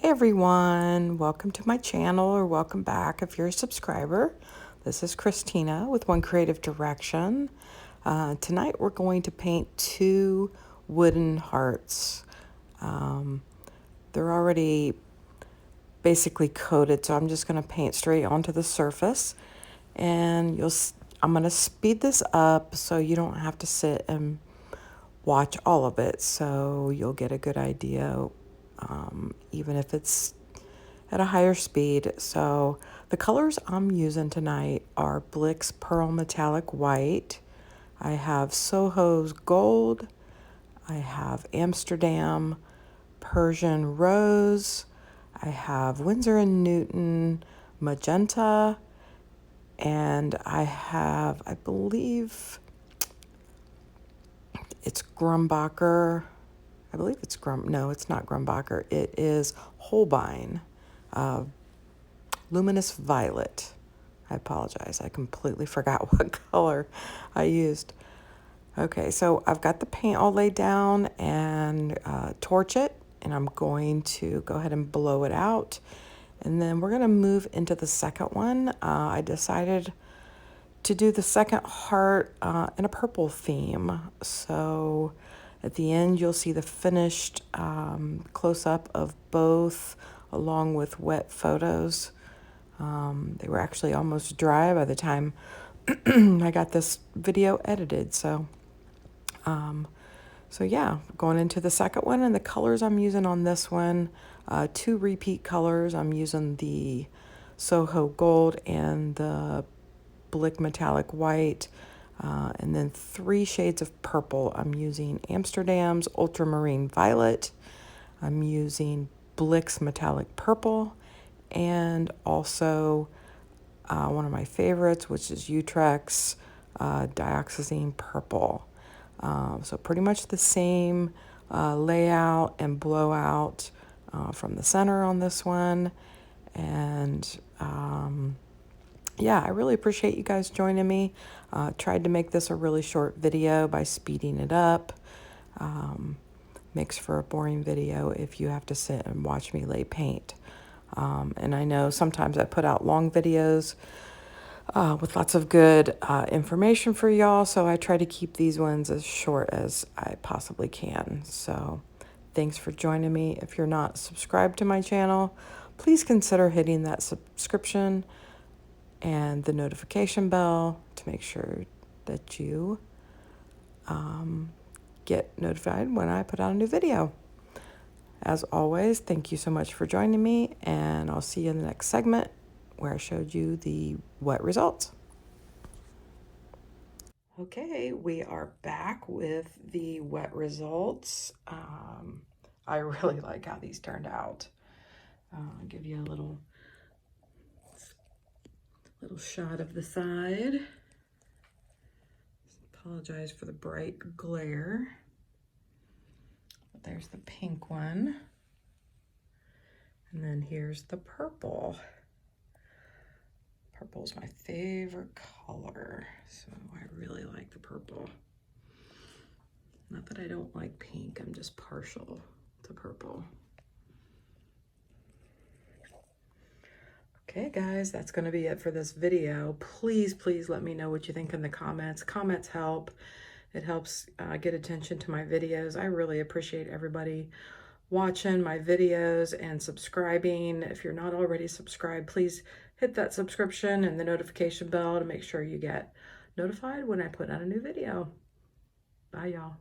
Hey everyone, welcome to my channel, or welcome back if you're a subscriber. This is Christina with One Creative Direction. Tonight we're going to paint two wooden hearts. They're already basically coated, so I'm just going to paint straight onto the surface. And I'm going to speed this up so you don't have to sit and watch all of it, so you'll get a good idea, even if it's at a higher speed. So the colors I'm using tonight are Blick's Pearl Metallic White. I have Soho's Gold. I have Amsterdam Persian Rose. I have Winsor & Newton Magenta. And I have, I believe it's Grumbacher. I believe it's no, it's not Grumbacher. It is Holbein. Luminous Violet. I apologize. I completely forgot what color I used. Okay, so I've got the paint all laid down and torch it, and I'm going to go ahead and blow it out. And then we're going to move into the second one. I decided to do the second heart in a purple theme. So at the end, you'll see the finished close-up of both, along with wet photos. They were actually almost dry by the time I got this video edited. So yeah, going into the second one, and the colors I'm using on this one, two repeat colors. I'm using the Soho Gold and the Blick Metallic White, and then 3 shades of purple. I'm using Amsterdam's Ultramarine Violet. I'm using Blick's Metallic Purple, and also one of my favorites, which is Utrecht's Dioxazine Purple. So pretty much the same layout and blowout from the center on this one. And yeah, I really appreciate you guys joining me. Tried to make this a really short video by speeding it up. Makes for a boring video if you have to sit and watch me lay paint. And I know sometimes I put out long videos with lots of good information for y'all, so I try to keep these ones as short as I possibly can. So thanks for joining me. If you're not subscribed to my channel, please consider hitting that subscription and the notification bell to make sure that you get notified when I put out a new video. As always, thank you so much for joining me, and I'll see you in the next segment where I showed you the wet results. Okay, we are back with the wet results. I really like how these turned out. I'll give you a little shot of the side. Apologize for the bright glare. But there's the pink one. And then here's the purple. Purple's my favorite color, so I really like the purple. Not that I don't like pink, I'm just partial to purple. Okay guys, that's going to be it for this video. Please let me know what you think in the comments. Comments help. It helps get attention to my videos. I really appreciate everybody watching my videos and subscribing. If you're not already subscribed, please hit that subscription and the notification bell to make sure you get notified when I put out a new video. Bye y'all.